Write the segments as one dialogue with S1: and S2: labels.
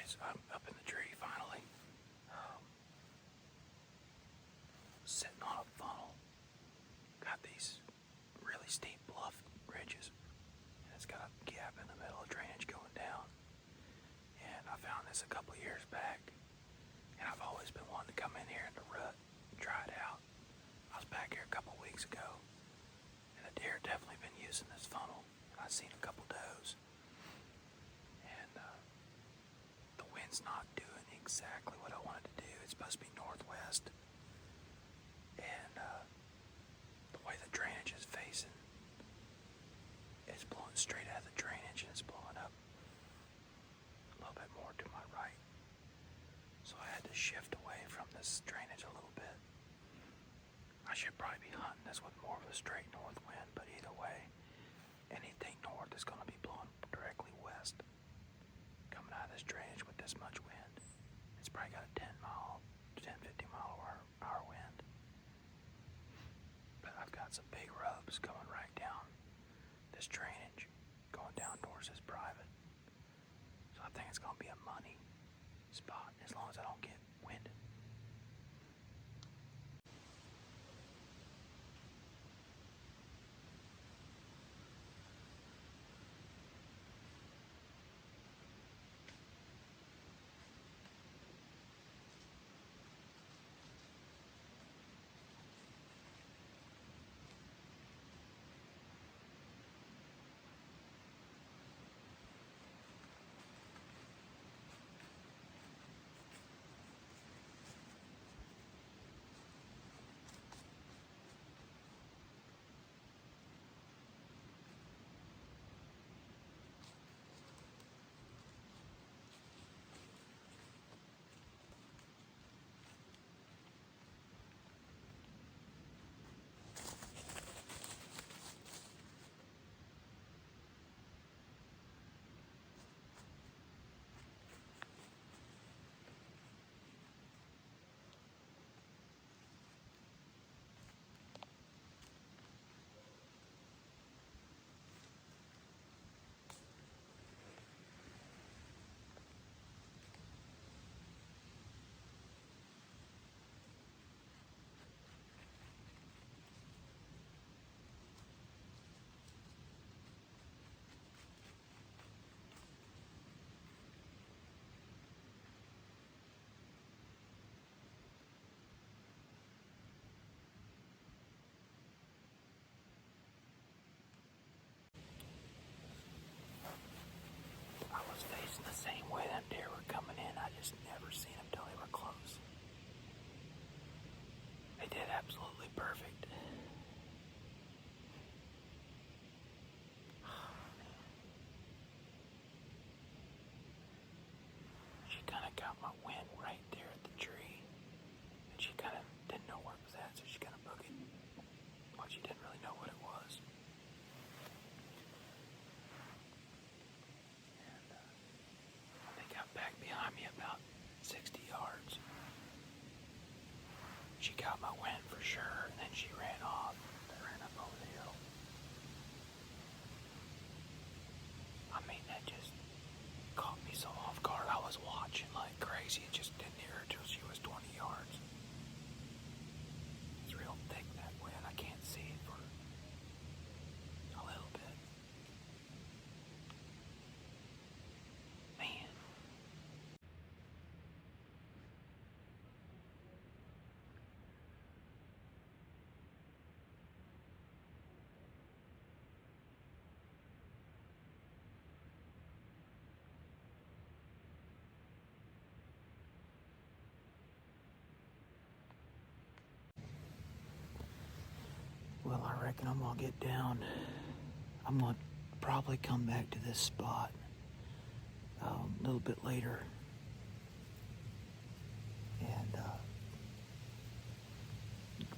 S1: Anyways, I'm up in the tree finally. Sitting on a funnel. Got these really steep bluff ridges. And it's got a gap in the middle of drainage going down. And I found this a couple years back. And I've always been wanting to come in here in the rut and try it out. I was back here a couple weeks ago. And the deer definitely been using this funnel. And I've seen a couple does. And the wind's not doing exactly what I wanted to do. It's supposed to be northwest. And the way the drainage is facing, it's blowing straight out of the drainage and it's blowing up a little bit more to my right. So I had to shift away from this drainage a little bit. I should probably be hunting this with more of a straight north wind, but either way, anything north is going to be blowing directly west. Coming out of this drainage with this much wind, it's probably got a 10, 50 mile hour wind. But I've got some big rubs coming right down this drainage, going down towards this private. So I think it's going to be a money spot as long as I don't get winded. I was facing the same way them deer were coming in. I just never seen them till they were close. They did absolutely perfect. She kind of got my wind right there at the tree. And she kind of didn't know where it was at, so she kind of boogied. But she didn't really know what it was. They got back behind me about 60 yards. She got my wind for sure, and then she ran off. They ran up over the hill. I mean, that just caught me so off guard. I was watching like crazy and just didn't hear her till she was 20 yards. It's real thick that wind. I can't see it for a little bit. Man. Well, I reckon I'm gonna get down. I'm gonna probably come back to this spot a little bit later. And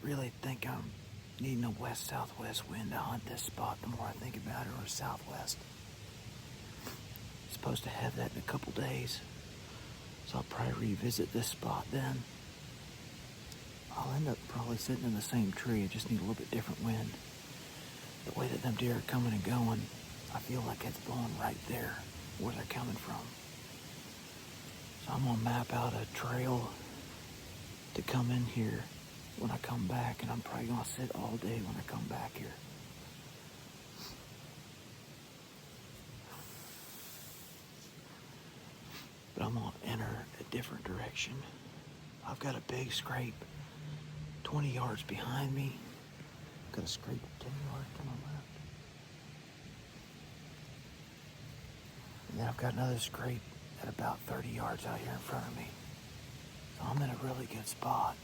S1: really think I'm needing a west-southwest wind to hunt this spot the more I think about it, or southwest. Supposed to have that in a couple days. So I'll probably revisit this spot then. I'll end up probably sitting in the same tree. I just need a little bit different wind. The way that them deer are coming and going, I feel like it's blowing right there where they're coming from. So I'm gonna map out a trail to come in here when I come back, and I'm probably gonna sit all day when I come back here. But I'm gonna enter a different direction. I've got a big scrape 20 yards behind me. Got a scrape 10 yards to my left. And then I've got another scrape at about 30 yards out here in front of me. So I'm in a really good spot.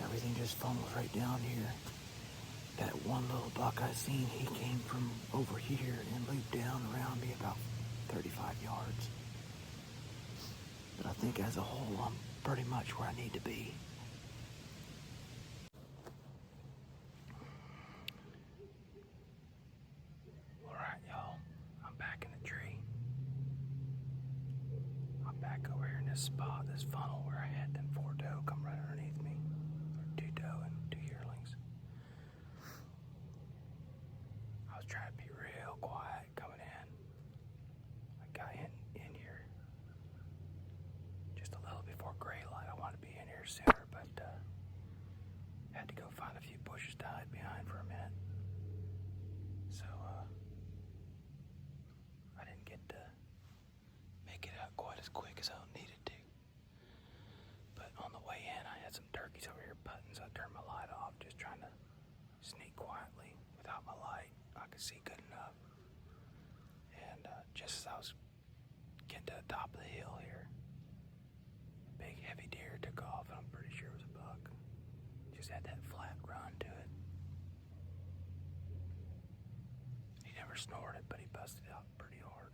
S1: Everything just funnels right down here. That one little buck I seen, he came from over here and looped down around me about 35 yards. But I think as a whole, I'm pretty much where I need to be. All right, y'all, I'm back in the tree. I'm back over here in this spot, this funnel where I had them 4 doe come right underneath me. Or 2 doe and 2 yearlings. I was trying to be real quiet coming in. I got in here just a little before gray light. I wanted to be in here sooner, but had to go find a few bushes to hide behind for a minute. So I didn't get to make it out quite as quick as I needed to. But on the way in, I had some turkeys over here putting, so I turned my light off, just trying to sneak quietly. Without my light, I could see good enough. And just as I was getting to the top of the hill here, a big heavy deer took off, and I'm pretty sure it was a buck. Just had that flat run to it. He never snorted, but he busted out pretty hard.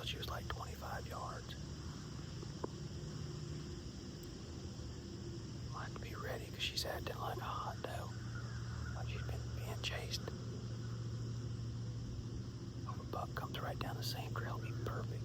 S1: She was like 25 yards. I'll have to be ready because she's acting like a hot doe. Like she's been being chased. If a buck comes right down the same trail, it'll be perfect.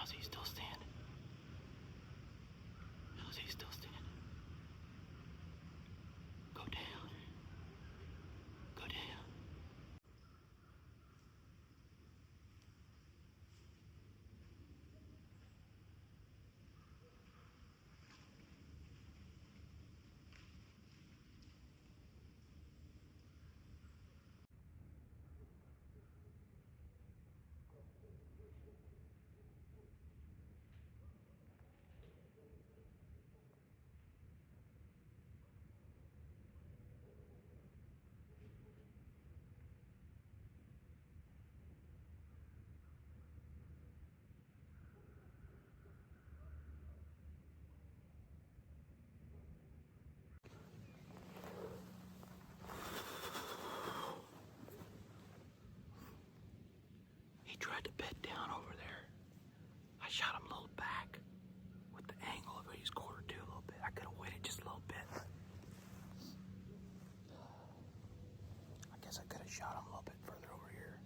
S1: How's he still standing? How's he still standing? Go down. Go down. He tried to bed down over there. I shot him a little back with the angle of his quarter to a little bit. I could have waited just a little bit. I guess I could have shot him a little bit further over here.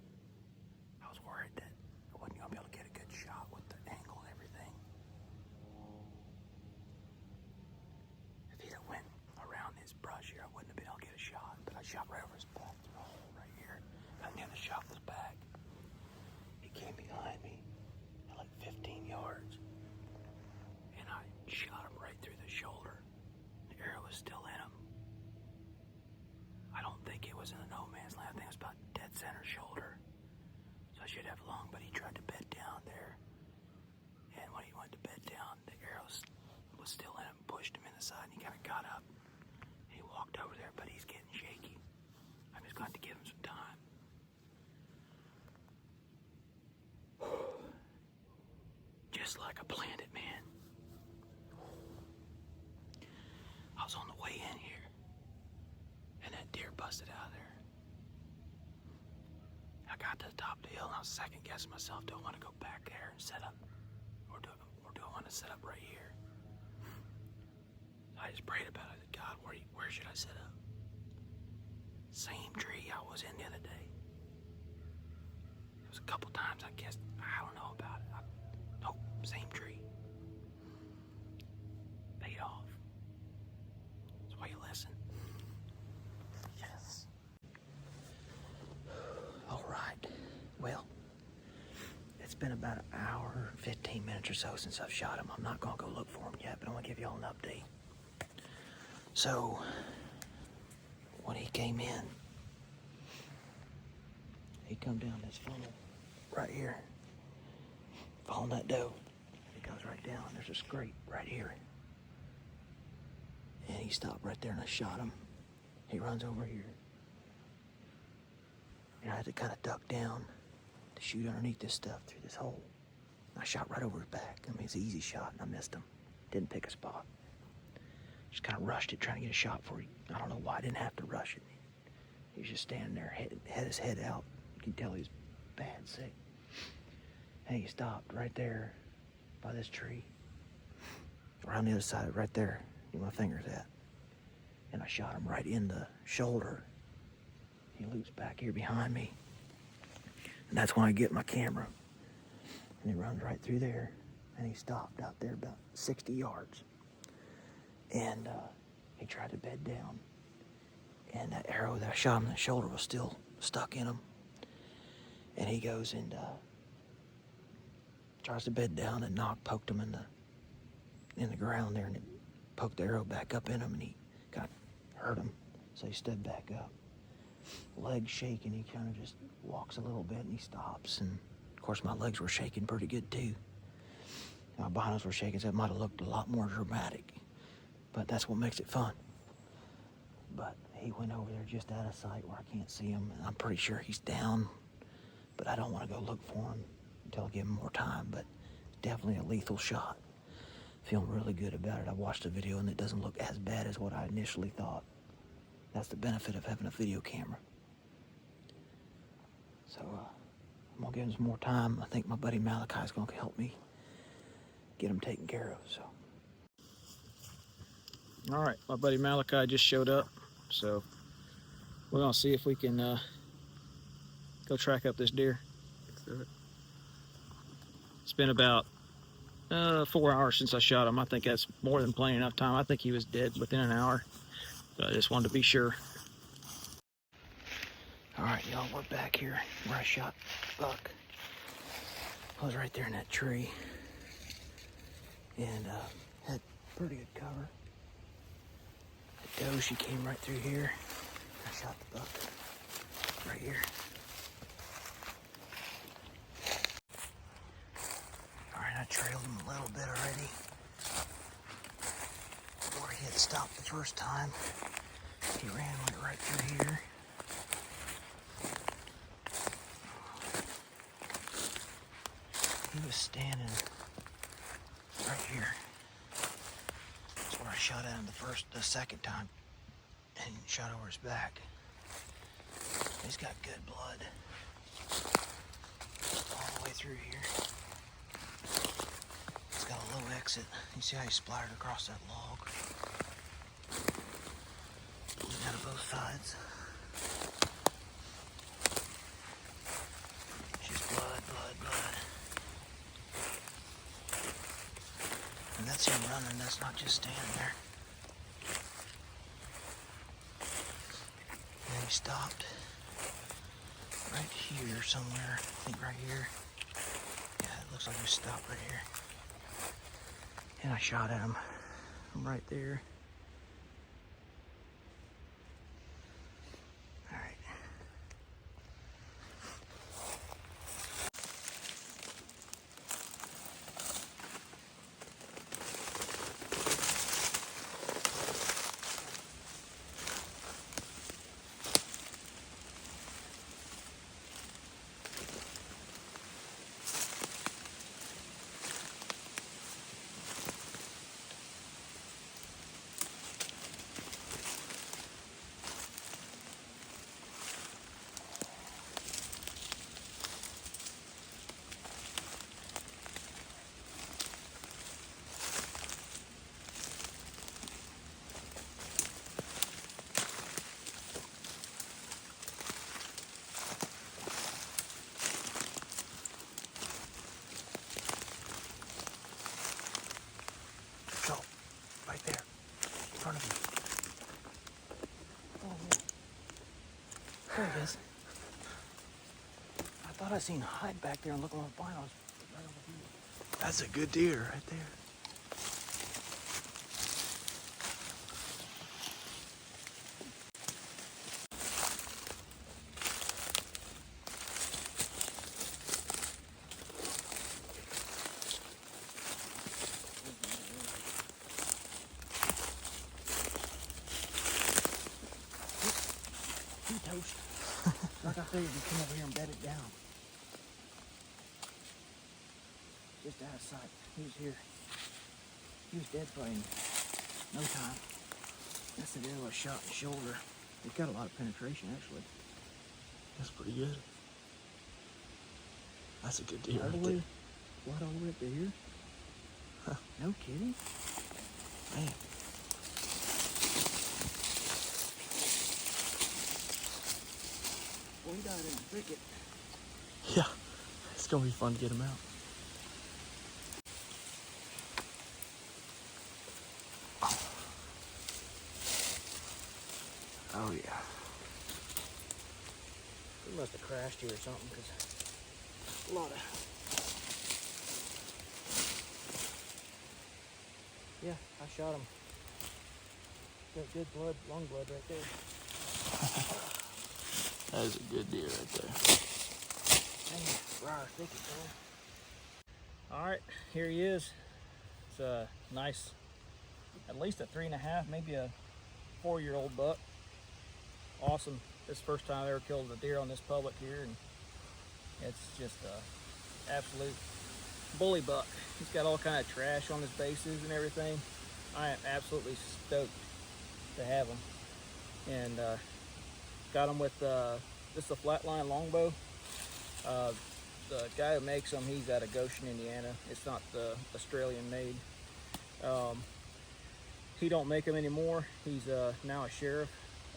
S1: I was worried that I wasn't going to be able to get a good shot with the angle and everything. If he'd have went around his brush here, I wouldn't have been able to get a shot. But I shot right over his back through the hole right here. I knew the shot was back. He came behind me at like 15 yards. And I shot him right through the shoulder. The arrow was still in him. I don't think it was in the no man's land. I think it was about dead center shoulder. So I should have lung, but he tried to bed down there. And when he went to bed down, the arrow was still in him, pushed him in the side, and he kind of got up. And he walked over there, but he's getting shaky. I'm just going to give him some time. Just like I planned it, man. I was on the way in here, and that deer busted out of there. I got to the top of the hill, and I was second guessing myself. Do I want to go back there and set up, or do I want to set up right here? I just prayed about it. God, where should I set up? Same tree I was in the other day. It was a couple times I guessed. I don't know about it. Nope, same tree. Paid off. That's why you listen. Yes. All right. Well, it's been about an hour, 15 minutes or so since I've shot him. I'm not going to go look for him yet, but I'm going to give you all an update. So, when he came in, he come down this funnel right here. Following that doe. It goes right down. There's a scrape right here. And he stopped right there and I shot him. He runs over here. And I had to kind of duck down to shoot underneath this stuff through this hole. I shot right over his back. I mean, it's an easy shot and I missed him. Didn't pick a spot. Just kind of rushed it, trying to get a shot for him. I don't know why I didn't have to rush it. He was just standing there, had his head out. You can tell he was bad sick. And he stopped right there by this tree. Around the other side, right there, where my finger's at. And I shot him right in the shoulder. He loops back here behind me. And that's when I get my camera. And he runs right through there. And he stopped out there about 60 yards. And he tried to bed down. And that arrow that I shot him in the shoulder was still stuck in him. And he goes and tries to bed down and poked him in the ground there, and it poked the arrow back up in him, and he kind of hurt him. So he stood back up, legs shaking. He kind of just walks a little bit and he stops. And of course my legs were shaking pretty good too. My binos were shaking, so it might have looked a lot more dramatic. But that's what makes it fun. But he went over there just out of sight where I can't see him. And I'm pretty sure he's down. But I don't want to go look for him until I give him more time. But definitely a lethal shot. Feeling really good about it. I watched the video and it doesn't look as bad as what I initially thought. That's the benefit of having a video camera. So I'm going to give him some more time. I think my buddy Malachi is going to help me get him taken care of. So. All right, my buddy Malachi just showed up, so we're gonna see if we can go track up this deer.
S2: Let's do it.
S1: It's been about
S2: 4 hours since I shot him. I think that's more than plenty enough time. I think he was dead within an hour. But I just wanted to be sure.
S1: All right, y'all, we're back here where I shot the buck. I was right there in that tree and had pretty good cover. The doe, she came right through here. I shot the buck right here. All right, I trailed him a little bit already. Before he had stopped the first time, he went right through here. He was standing right here. That's where I shot at him the second time, and shot over his back. He's got good blood all the way through here. He's got a low exit. You see how he splattered across that log? Bleeding out of both sides. Just blood, blood, blood. And that's him running, that's not just standing there. And he stopped right here somewhere, I think right here. Yeah, it looks like he stopped right here. And I shot at him from right there. All right. Right there, in front of you. Oh, yeah. There he is. I thought I seen a hide back there and looking on the blind. I was right over here. That's a good deer right there. Toast. Like I figured, you come over here and bed it down. Just out of sight. He was here. He was dead for no time. That's the deer I shot in the shoulder. It's got a lot of penetration, actually.
S2: That's pretty good. That's a good deer
S1: All the
S2: right
S1: way,
S2: there.
S1: what, all the way up to here?
S2: Huh.
S1: No kidding? Man. Well, he died in the thicket.
S2: Yeah, it's gonna be fun to get him out.
S1: Oh, yeah. He must have crashed here or something, because a lot of... Yeah, I shot him. Got good blood, lung blood right there.
S2: That is a good deer right there.
S1: Dang, briar thicket, man.
S2: All right, here he is. It's a nice, at least a 3.5, maybe a 4-year-old buck. Awesome. This is the first time I ever killed a deer on this public here, and it's just a absolute bully buck. He's got all kind of trash on his bases and everything. I am absolutely stoked to have him. And got him with this is a flatline longbow. The guy who makes them, he's out of Goshen, Indiana. It's not the Australian made. He don't make them anymore. He's now a sheriff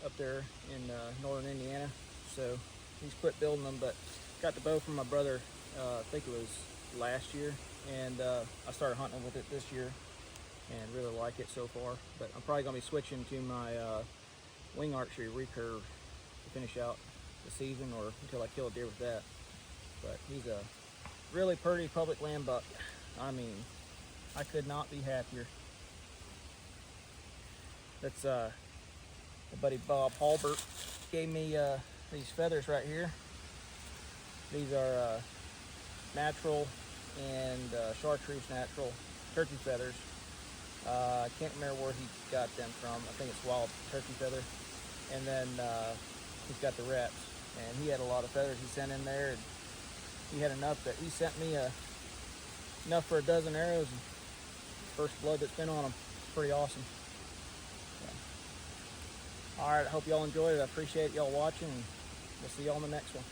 S2: up there in northern Indiana, so he's quit building them. But got the bow from my brother. I think it was last year, and I started hunting with it this year and really like it so far. But I'm probably gonna be switching to my wing archery recurve to finish out the season, or until I kill a deer with that. But he's a really pretty public land buck. I mean, I could not be happier. That's my buddy Bob Halbert gave me these feathers right here. These are natural and chartreuse natural turkey feathers. I can't remember where he got them from. I think it's wild turkey feather. And then he's got the reps, and he had a lot of feathers he sent in there, and he had enough that he sent me enough for a dozen arrows, and first blood that's been on them. It's pretty awesome. So, all right, I hope y'all enjoyed it. I appreciate y'all watching, and we'll see y'all in the next one.